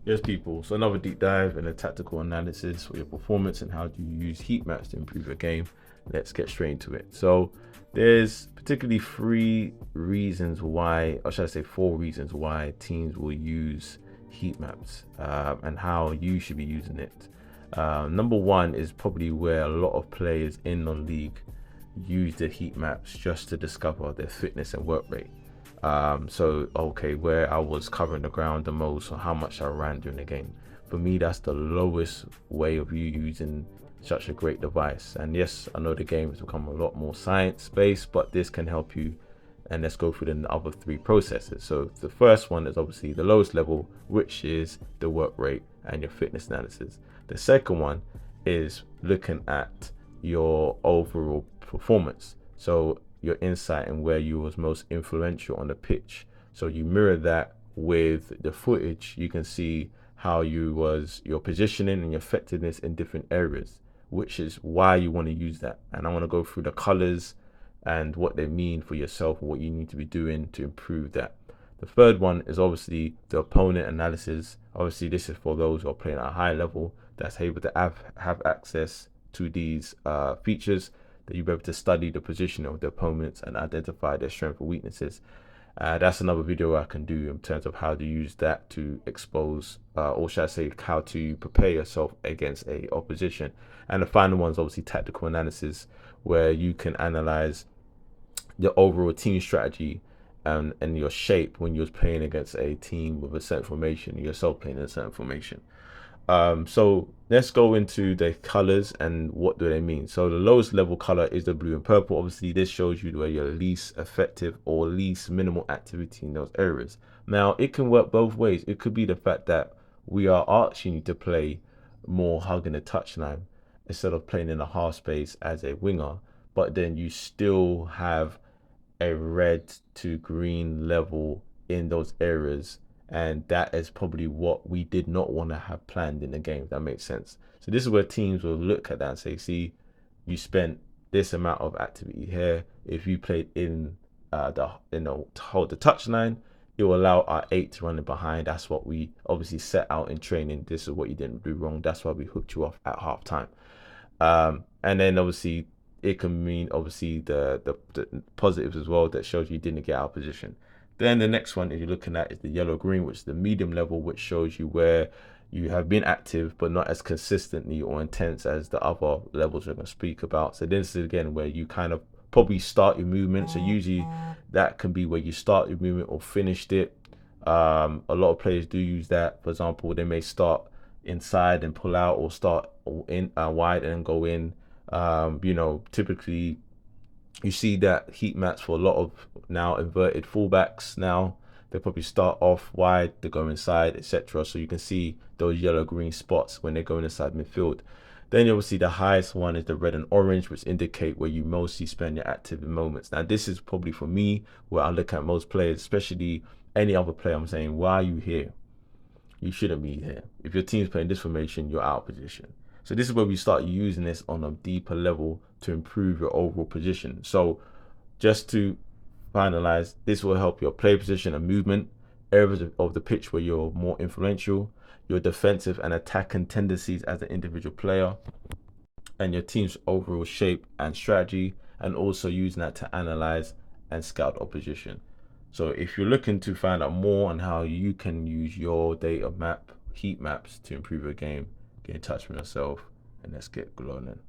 Yes, people. So another deep dive and a tactical analysis for your performance and how do you use heat maps to improve your game. Let's get straight into it. So there's particularly three reasons why, or should I say four reasons why teams will use heat maps and how you should be using it. Number one is probably where a lot of players in the league use the heat maps just to discover their fitness and work rate. So okay, where I was covering the ground the most or how much I ran during the game. For me, that's the lowest way of you using such a great device. And yes, I know the game has become a lot more science-based, but this can help you. And let's go through the other three processes. So the first one is obviously the lowest level, which is the work rate and your fitness analysis. The second one is looking at your overall performance. So your insight and where you was most influential on the pitch. So you mirror that with the footage. You can see how your positioning and your effectiveness in different areas, which is why you want to use that. And I want to go through the colors and what they mean for yourself and what you need to be doing to improve that. The third one is obviously the opponent analysis. Obviously, this is for those who are playing at a high level that's able to have access to these features, that you'll be able to study the position of the opponents and identify their strengths and weaknesses. That's another video I can do in terms of how to use that to expose, or should I say, how to prepare yourself against a opposition. And the final one is obviously tactical analysis, where you can analyze the overall team strategy and your shape when you're playing against a team with a certain formation, and yourself playing in a certain formation. So let's go into the colors and what do they mean. So the lowest level color is the blue and purple. Obviously, this shows you where you're least effective or least minimal activity in those areas. Now, it can work both ways. It could be the fact that we are asking you to play more hugging the touchline instead of playing in a half space as a winger, but then you still have a red to green level in those areas, and that is probably what we did not want to have planned in the game, if that makes sense. So this is where teams will look at that and say, see, you spent this amount of activity here. If you played in to hold the touchline, it will allow our 8 to run in behind. That's what we obviously set out in training. This is what you didn't do wrong. That's why we hooked you off at half time. And then obviously it can mean obviously the positives as well, that shows you didn't get out of position. Then the next one is you're looking at is the yellow green, which is the medium level, which shows you where you have been active but not as consistently or intense as the other levels we're going to speak about. So this is again where you kind of probably start your movement. So usually that can be where you start your movement or finished it. A lot of players do use that. For example, they may start inside and pull out, or start in wide and go in. Typically you see that heat maps for a lot of now inverted fullbacks. Now they probably start off wide, they go inside, etc. So you can see those yellow green spots when they go inside midfield. Then obviously the highest one is the red and orange, which indicate where you mostly spend your active moments. Now this is probably for me where I look at most players, especially any other player. I'm saying, why are you here? You shouldn't be here. If your team's playing this formation, you're out of position. So this is where we start using this on a deeper level to improve your overall position. So just to finalize, this will help your play position and movement, areas of the pitch where you're more influential, your defensive and attacking tendencies as an individual player, and your team's overall shape and strategy, and also using that to analyze and scout opposition. So if you're looking to find out more on how you can use your data map, heat maps to improve your game, get in touch with yourself and let's get glowing.